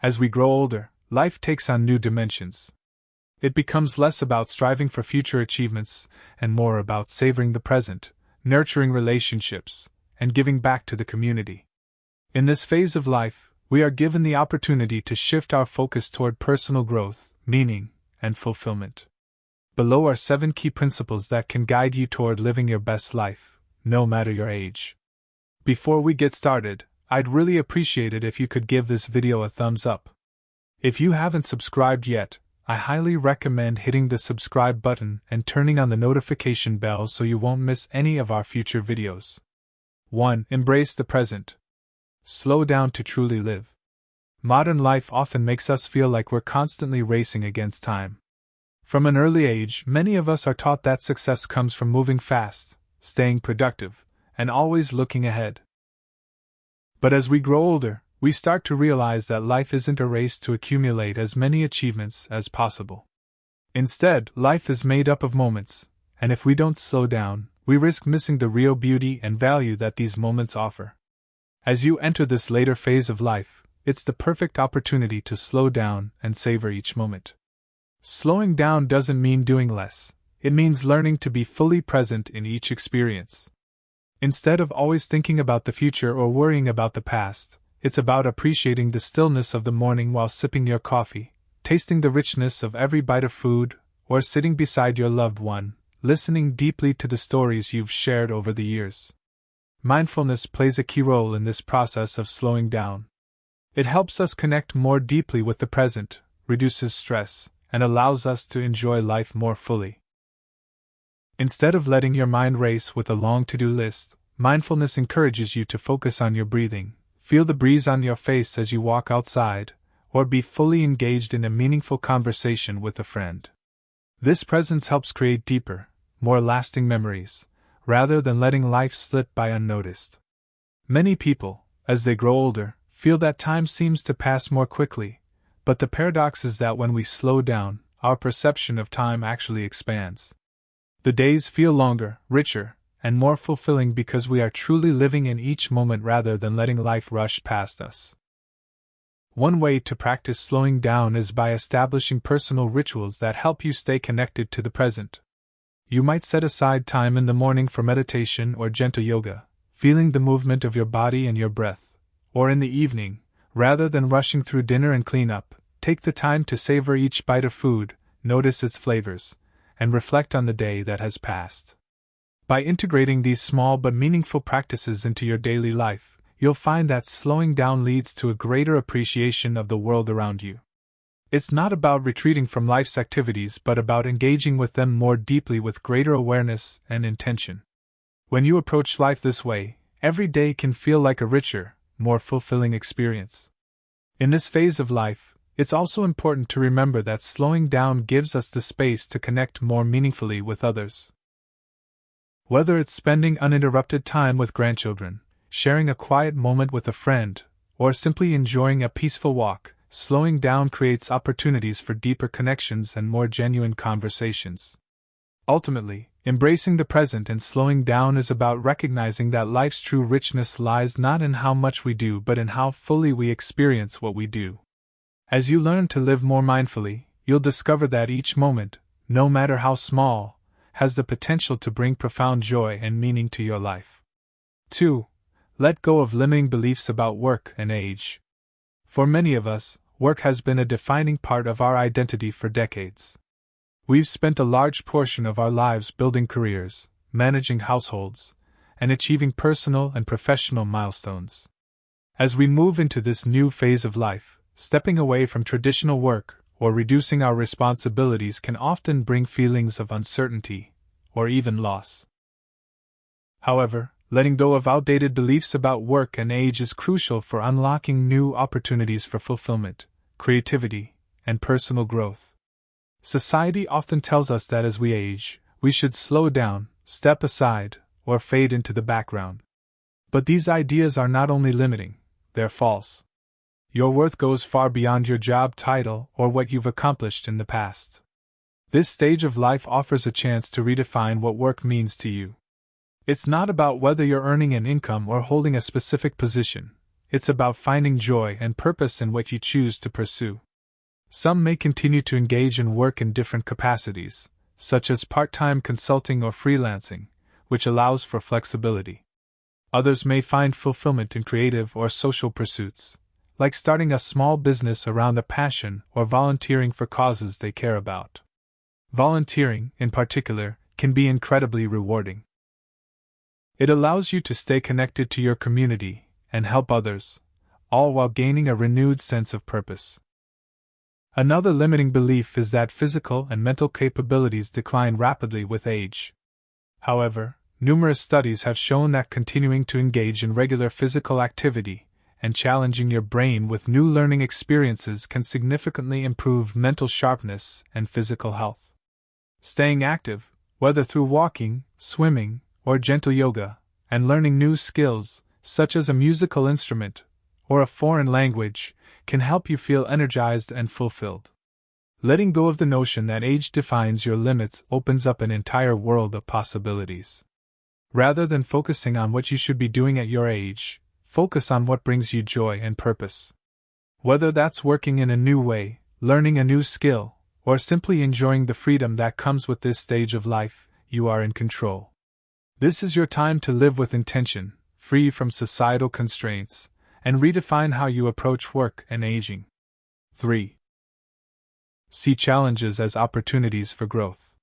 As we grow older, life takes on new dimensions. It becomes less about striving for future achievements and more about savoring the present, nurturing relationships, and giving back to the community. In this phase of life, we are given the opportunity to shift our focus toward personal growth, meaning, and fulfillment. Below are 7 key principles that can guide you toward living your best life, no matter your age. Before we get started, I'd really appreciate it if you could give this video a thumbs up. If you haven't subscribed yet, I highly recommend hitting the subscribe button and turning on the notification bell so you won't miss any of our future videos. 1. Embrace the present. Slow down to truly live. Modern life often makes us feel like we're constantly racing against time. From an early age, many of us are taught that success comes from moving fast, staying productive, and always looking ahead. But as we grow older, we start to realize that life isn't a race to accumulate as many achievements as possible. Instead, life is made up of moments, and if we don't slow down, we risk missing the real beauty and value that these moments offer. As you enter this later phase of life, it's the perfect opportunity to slow down and savor each moment. Slowing down doesn't mean doing less, it means learning to be fully present in each experience. Instead of always thinking about the future or worrying about the past, it's about appreciating the stillness of the morning while sipping your coffee, tasting the richness of every bite of food, or sitting beside your loved one, listening deeply to the stories you've shared over the years. Mindfulness plays a key role in this process of slowing down. It helps us connect more deeply with the present, reduces stress, and allows us to enjoy life more fully. Instead of letting your mind race with a long to-do list, mindfulness encourages you to focus on your breathing, feel the breeze on your face as you walk outside, or be fully engaged in a meaningful conversation with a friend. This presence helps create deeper, more lasting memories, rather than letting life slip by unnoticed. Many people, as they grow older, feel that time seems to pass more quickly, but the paradox is that when we slow down, our perception of time actually expands. The days feel longer, richer, and more fulfilling because we are truly living in each moment rather than letting life rush past us. One way to practice slowing down is by establishing personal rituals that help you stay connected to the present. You might set aside time in the morning for meditation or gentle yoga, feeling the movement of your body and your breath, or in the evening, rather than rushing through dinner and cleanup, take the time to savor each bite of food, notice its flavors, and reflect on the day that has passed. By integrating these small but meaningful practices into your daily life, you'll find that slowing down leads to a greater appreciation of the world around you. It's not about retreating from life's activities but about engaging with them more deeply with greater awareness and intention. When you approach life this way, every day can feel like a richer, more fulfilling experience. In this phase of life, it's also important to remember that slowing down gives us the space to connect more meaningfully with others. Whether it's spending uninterrupted time with grandchildren, sharing a quiet moment with a friend, or simply enjoying a peaceful walk, slowing down creates opportunities for deeper connections and more genuine conversations. Ultimately, embracing the present and slowing down is about recognizing that life's true richness lies not in how much we do but in how fully we experience what we do. As you learn to live more mindfully, you'll discover that each moment, no matter how small, has the potential to bring profound joy and meaning to your life. 2. Let go of limiting beliefs about work and age. For many of us, work has been a defining part of our identity for decades. We've spent a large portion of our lives building careers, managing households, and achieving personal and professional milestones. As we move into this new phase of life, stepping away from traditional work or reducing our responsibilities can often bring feelings of uncertainty or even loss. However, letting go of outdated beliefs about work and age is crucial for unlocking new opportunities for fulfillment, creativity, and personal growth. Society often tells us that as we age, we should slow down, step aside, or fade into the background. But these ideas are not only limiting, they're false. Your worth goes far beyond your job title or what you've accomplished in the past. This stage of life offers a chance to redefine what work means to you. It's not about whether you're earning an income or holding a specific position, it's about finding joy and purpose in what you choose to pursue. Some may continue to engage in work in different capacities, such as part-time consulting or freelancing, which allows for flexibility. Others may find fulfillment in creative or social pursuits, like starting a small business around a passion or volunteering for causes they care about. Volunteering, in particular, can be incredibly rewarding. It allows you to stay connected to your community and help others, all while gaining a renewed sense of purpose. Another limiting belief is that physical and mental capabilities decline rapidly with age. However, numerous studies have shown that continuing to engage in regular physical activity and challenging your brain with new learning experiences can significantly improve mental sharpness and physical health. Staying active, whether through walking, swimming, or gentle yoga, and learning new skills, such as a musical instrument or a foreign language, can help you feel energized and fulfilled. Letting go of the notion that age defines your limits opens up an entire world of possibilities. Rather than focusing on what you should be doing at your age, focus on what brings you joy and purpose. Whether that's working in a new way, learning a new skill, or simply enjoying the freedom that comes with this stage of life, you are in control. This is your time to live with intention, free from societal constraints, and redefine how you approach work and aging. 3. See challenges as opportunities for growth.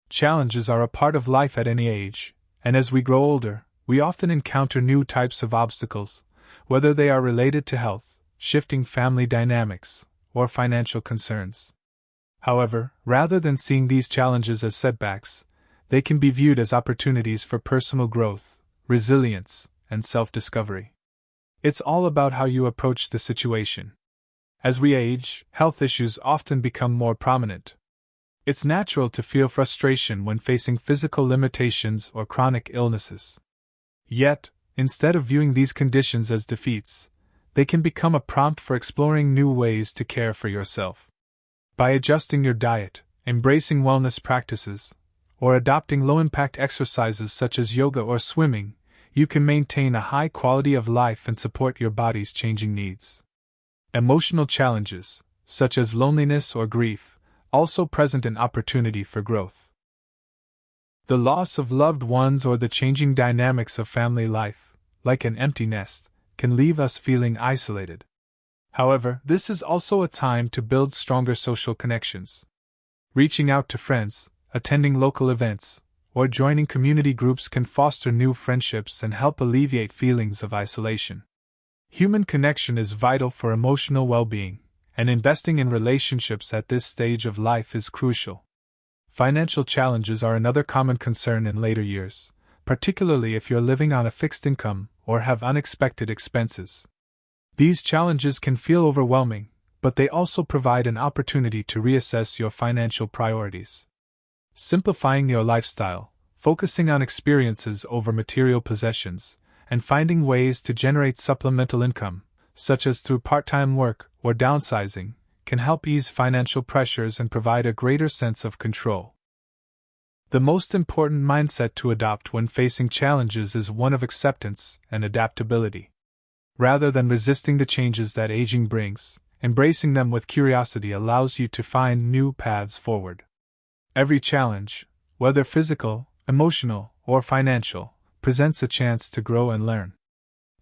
Challenges are a part of life at any age, and as we grow older, we often encounter new types of obstacles, whether they are related to health, shifting family dynamics, or financial concerns. However, rather than seeing these challenges as setbacks, they can be viewed as opportunities for personal growth, resilience, and self-discovery. It's all about how you approach the situation. As we age, health issues often become more prominent. It's natural to feel frustration when facing physical limitations or chronic illnesses. Yet, instead of viewing these conditions as defeats, they can become a prompt for exploring new ways to care for yourself. By adjusting your diet, embracing wellness practices, or adopting low-impact exercises such as yoga or swimming, you can maintain a high quality of life and support your body's changing needs. Emotional challenges, such as loneliness or grief, also present an opportunity for growth. The loss of loved ones or the changing dynamics of family life, like an empty nest, can leave us feeling isolated. However, this is also a time to build stronger social connections. Reaching out to friends, attending local events, or joining community groups can foster new friendships and help alleviate feelings of isolation. Human connection is vital for emotional well-being, and investing in relationships at this stage of life is crucial. Financial challenges are another common concern in later years, particularly if you're living on a fixed income or have unexpected expenses. These challenges can feel overwhelming, but they also provide an opportunity to reassess your financial priorities. Simplifying your lifestyle, focusing on experiences over material possessions, and finding ways to generate supplemental income, such as through part-time work or downsizing, can help ease financial pressures and provide a greater sense of control. The most important mindset to adopt when facing challenges is one of acceptance and adaptability. Rather than resisting the changes that aging brings, embracing them with curiosity allows you to find new paths forward. Every challenge, whether physical, emotional, or financial, presents a chance to grow and learn.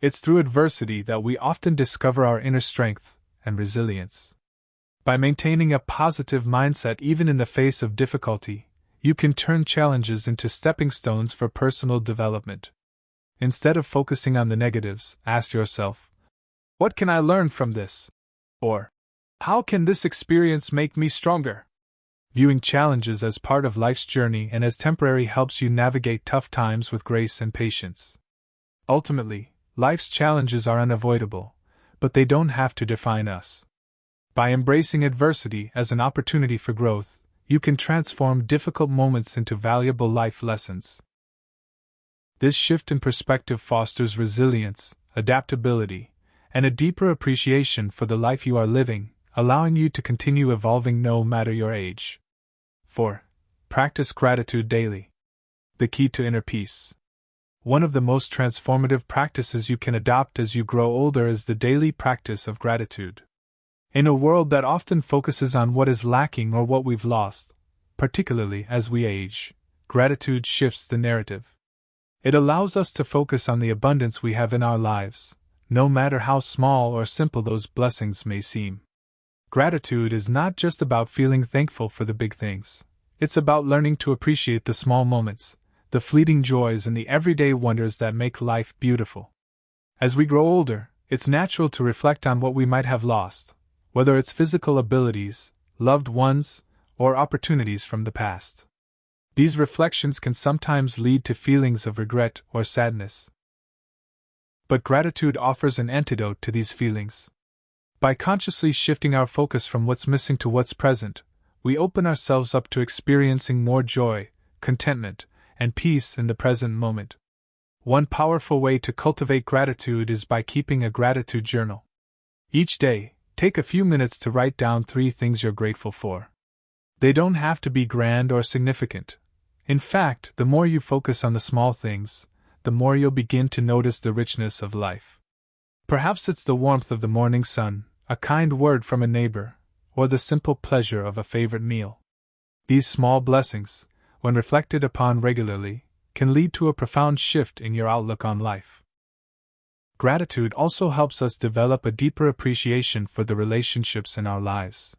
It's through adversity that we often discover our inner strength and resilience. By maintaining a positive mindset even in the face of difficulty, you can turn challenges into stepping stones for personal development. Instead of focusing on the negatives, ask yourself, what can I learn from this? Or, how can this experience make me stronger? Viewing challenges as part of life's journey and as temporary helps you navigate tough times with grace and patience. Ultimately, life's challenges are unavoidable, but they don't have to define us. By embracing adversity as an opportunity for growth, you can transform difficult moments into valuable life lessons. This shift in perspective fosters resilience, adaptability, and a deeper appreciation for the life you are living, allowing you to continue evolving no matter your age. 4. Practice gratitude daily. The key to inner peace. One of the most transformative practices you can adopt as you grow older is the daily practice of gratitude. In a world that often focuses on what is lacking or what we've lost, particularly as we age, gratitude shifts the narrative. It allows us to focus on the abundance we have in our lives, no matter how small or simple those blessings may seem. Gratitude is not just about feeling thankful for the big things. It's about learning to appreciate the small moments, the fleeting joys and the everyday wonders that make life beautiful. As we grow older, it's natural to reflect on what we might have lost, whether it's physical abilities, loved ones, or opportunities from the past. These reflections can sometimes lead to feelings of regret or sadness. But gratitude offers an antidote to these feelings. By consciously shifting our focus from what's missing to what's present, we open ourselves up to experiencing more joy, contentment, and peace in the present moment. One powerful way to cultivate gratitude is by keeping a gratitude journal. Each day, take a few minutes to write down 3 things you're grateful for. They don't have to be grand or significant. In fact, the more you focus on the small things, the more you'll begin to notice the richness of life. Perhaps it's the warmth of the morning sun, a kind word from a neighbor, or the simple pleasure of a favorite meal. These small blessings, when reflected upon regularly, can lead to a profound shift in your outlook on life. Gratitude also helps us develop a deeper appreciation for the relationships in our lives.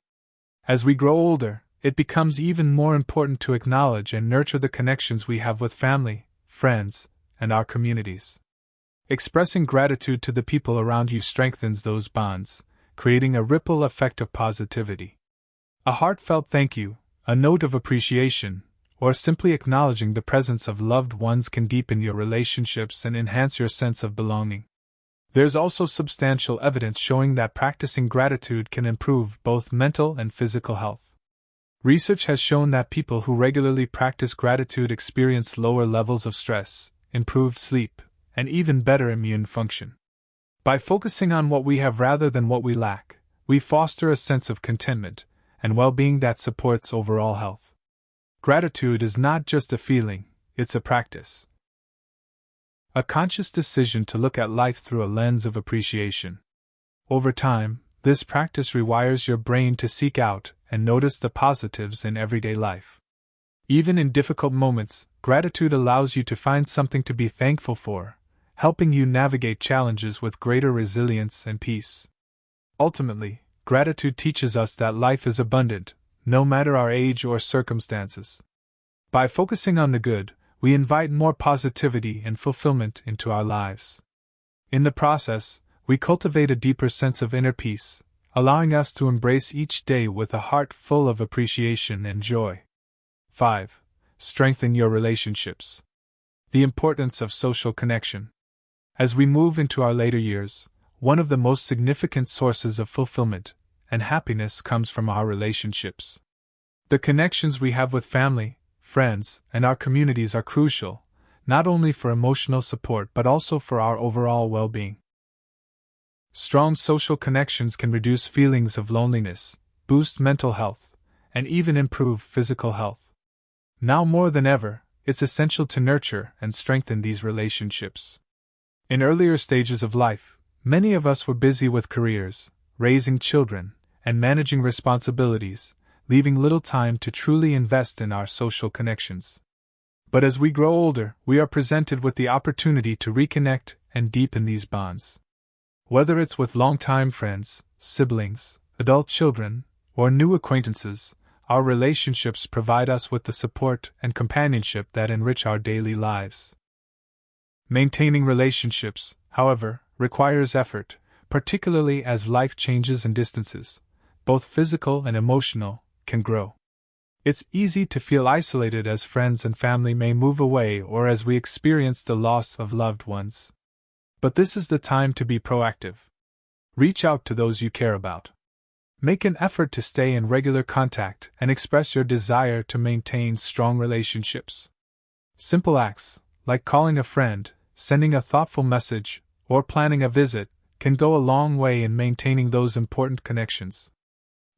As we grow older, it becomes even more important to acknowledge and nurture the connections we have with family, friends, and our communities. Expressing gratitude to the people around you strengthens those bonds, creating a ripple effect of positivity. A heartfelt thank you, a note of appreciation, or simply acknowledging the presence of loved ones can deepen your relationships and enhance your sense of belonging. There's also substantial evidence showing that practicing gratitude can improve both mental and physical health. Research has shown that people who regularly practice gratitude experience lower levels of stress, improved sleep, and even better immune function. By focusing on what we have rather than what we lack, we foster a sense of contentment and well-being that supports overall health. Gratitude is not just a feeling, it's a practice. A conscious decision to look at life through a lens of appreciation. Over time, this practice rewires your brain to seek out and notice the positives in everyday life. Even in difficult moments, gratitude allows you to find something to be thankful for, helping you navigate challenges with greater resilience and peace. Ultimately, gratitude teaches us that life is abundant, no matter our age or circumstances. By focusing on the good, we invite more positivity and fulfillment into our lives. In the process, we cultivate a deeper sense of inner peace, allowing us to embrace each day with a heart full of appreciation and joy. 5. Strengthen your relationships. The importance of social connection. As we move into our later years, one of the most significant sources of fulfillment and happiness comes from our relationships. The connections we have with family, friends, and our communities are crucial, not only for emotional support but also for our overall well-being. Strong social connections can reduce feelings of loneliness, boost mental health, and even improve physical health. Now more than ever, it's essential to nurture and strengthen these relationships. In earlier stages of life, many of us were busy with careers, raising children, and managing responsibilities, leaving little time to truly invest in our social connections. But as we grow older, we are presented with the opportunity to reconnect and deepen these bonds. Whether it's with longtime friends, siblings, adult children, or new acquaintances, our relationships provide us with the support and companionship that enrich our daily lives. Maintaining relationships, however, requires effort, particularly as life changes and distances, both physical and emotional, can grow. It's easy to feel isolated as friends and family may move away or as we experience the loss of loved ones. But this is the time to be proactive. Reach out to those you care about. Make an effort to stay in regular contact and express your desire to maintain strong relationships. Simple acts, like calling a friend, sending a thoughtful message, or planning a visit, can go a long way in maintaining those important connections.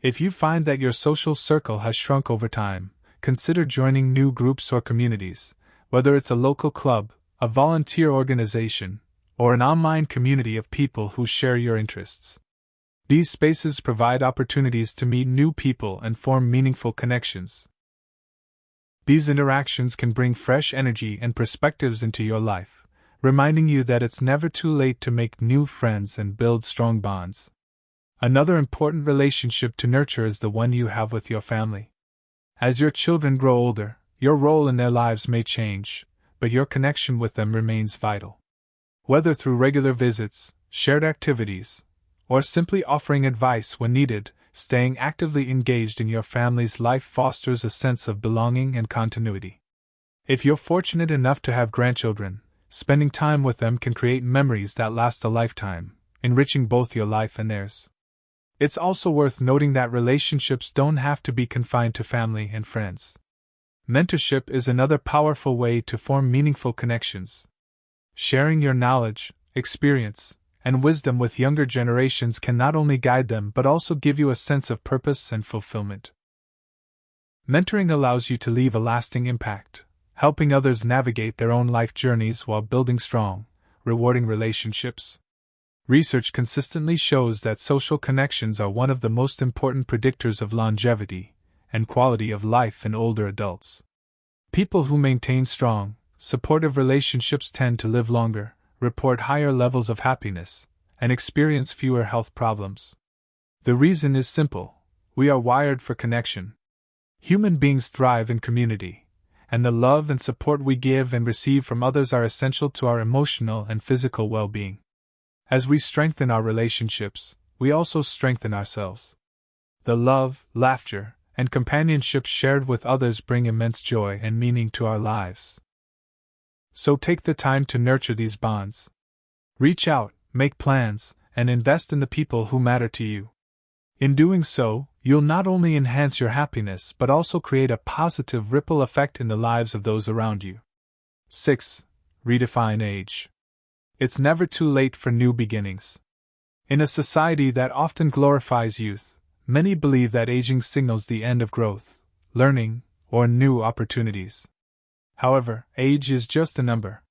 If you find that your social circle has shrunk over time, consider joining new groups or communities, whether it's a local club, a volunteer organization, or an online community of people who share your interests. These spaces provide opportunities to meet new people and form meaningful connections. These interactions can bring fresh energy and perspectives into your life, reminding you that it's never too late to make new friends and build strong bonds. Another important relationship to nurture is the one you have with your family. As your children grow older, your role in their lives may change, but your connection with them remains vital. Whether through regular visits, shared activities, or simply offering advice when needed, staying actively engaged in your family's life fosters a sense of belonging and continuity. If you're fortunate enough to have grandchildren, spending time with them can create memories that last a lifetime, enriching both your life and theirs. It's also worth noting that relationships don't have to be confined to family and friends. Mentorship is another powerful way to form meaningful connections. Sharing your knowledge, experience, and wisdom with younger generations can not only guide them but also give you a sense of purpose and fulfillment. Mentoring allows you to leave a lasting impact, helping others navigate their own life journeys while building strong, rewarding relationships. Research consistently shows that social connections are one of the most important predictors of longevity and quality of life in older adults. People who maintain strong, supportive relationships tend to live longer, report higher levels of happiness, and experience fewer health problems. The reason is simple: we are wired for connection. Human beings thrive in community, and the love and support we give and receive from others are essential to our emotional and physical well-being. As we strengthen our relationships, we also strengthen ourselves. The love, laughter, and companionship shared with others bring immense joy and meaning to our lives. So take the time to nurture these bonds. Reach out, make plans, and invest in the people who matter to you. In doing so, you'll not only enhance your happiness but also create a positive ripple effect in the lives of those around you. 6. Redefine age. It's never too late for new beginnings. In a society that often glorifies youth, many believe that aging signals the end of growth, learning, or new opportunities. However, age is just a number.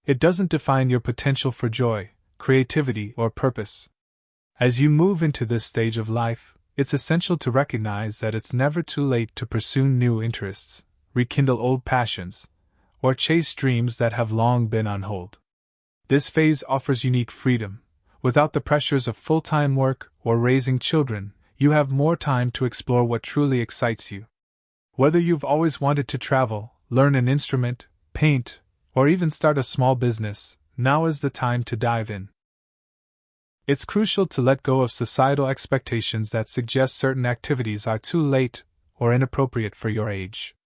It doesn't define your potential for joy, creativity, or purpose. As you move into this stage of life, it's essential to recognize that it's never too late to pursue new interests, rekindle old passions, or chase dreams that have long been on hold. This phase offers unique freedom. Without the pressures of full-time work or raising children, you have more time to explore what truly excites you. Whether you've always wanted to travel, learn an instrument, paint, or even start a small business, now is the time to dive in. It's crucial to let go of societal expectations that suggest certain activities are too late or inappropriate for your age.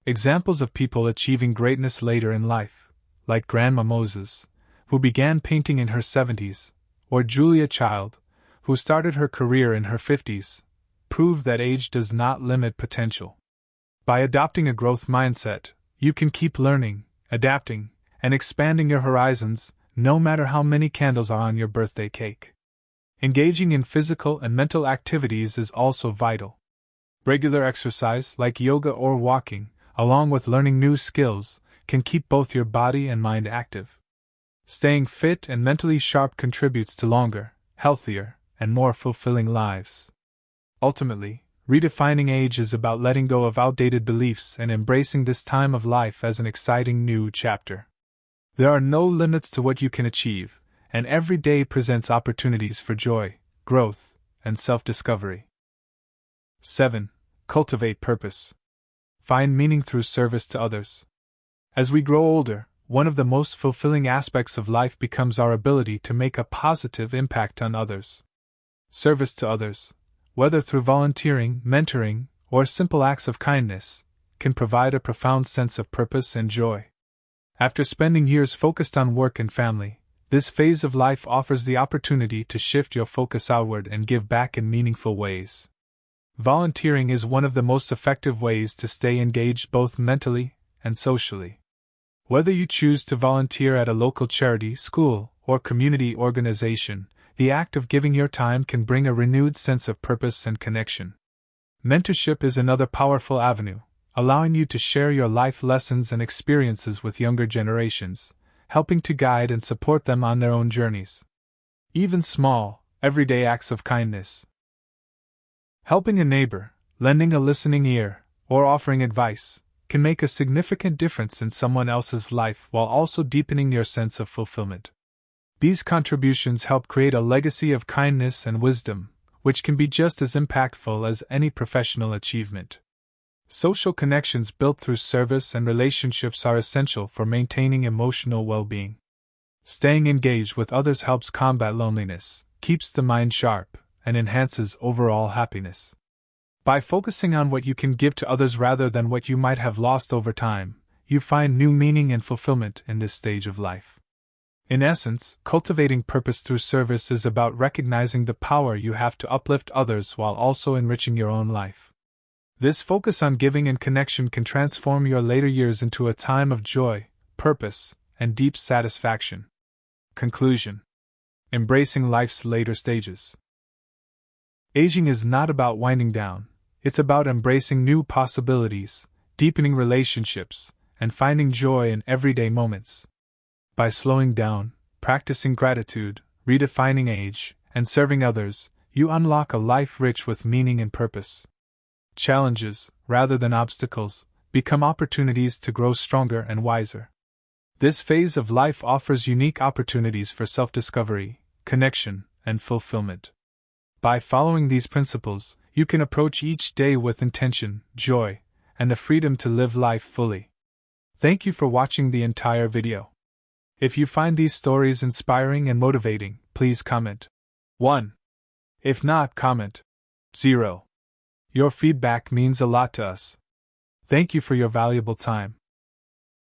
Examples of people achieving greatness later in life, like Grandma Moses, who began painting in her 70s, or Julia Child, who started her career in her 50s, prove that age does not limit potential. By adopting a growth mindset, you can keep learning, adapting, and expanding your horizons, no matter how many candles are on your birthday cake. Engaging in physical and mental activities is also vital. Regular exercise, like yoga or walking, along with learning new skills, can keep both your body and mind active. Staying fit and mentally sharp contributes to longer, healthier, and more fulfilling lives. Ultimately, redefining age is about letting go of outdated beliefs and embracing this time of life as an exciting new chapter. There are no limits to what you can achieve, and every day presents opportunities for joy, growth, and self-discovery. 7. Cultivate purpose. Find meaning through service to others. As we grow older, one of the most fulfilling aspects of life becomes our ability to make a positive impact on others. Service to others, whether through volunteering, mentoring, or simple acts of kindness, can provide a profound sense of purpose and joy. After spending years focused on work and family, this phase of life offers the opportunity to shift your focus outward and give back in meaningful ways. Volunteering is one of the most effective ways to stay engaged both mentally and socially. Whether you choose to volunteer at a local charity, school, or community organization, the act of giving your time can bring a renewed sense of purpose and connection. Mentorship is another powerful avenue, allowing you to share your life lessons and experiences with younger generations, helping to guide and support them on their own journeys. Even small, everyday acts of kindness. Helping a neighbor, lending a listening ear, or offering advice can make a significant difference in someone else's life while also deepening your sense of fulfillment. These contributions help create a legacy of kindness and wisdom, which can be just as impactful as any professional achievement. Social connections built through service and relationships are essential for maintaining emotional well-being. Staying engaged with others helps combat loneliness, keeps the mind sharp, and enhances overall happiness. By focusing on what you can give to others rather than what you might have lost over time, you find new meaning and fulfillment in this stage of life. In essence, cultivating purpose through service is about recognizing the power you have to uplift others while also enriching your own life. This focus on giving and connection can transform your later years into a time of joy, purpose, and deep satisfaction. Conclusion: embracing life's later stages. Aging is not about winding down, it's about embracing new possibilities, deepening relationships, and finding joy in everyday moments. By slowing down, practicing gratitude, redefining age, and serving others, you unlock a life rich with meaning and purpose. Challenges, rather than obstacles, become opportunities to grow stronger and wiser. This phase of life offers unique opportunities for self-discovery, connection, and fulfillment. By following these principles, you can approach each day with intention, joy, and the freedom to live life fully. Thank you for watching the entire video. If you find these stories inspiring and motivating, please comment 1. If not, comment 0. Your feedback means a lot to us. Thank you for your valuable time.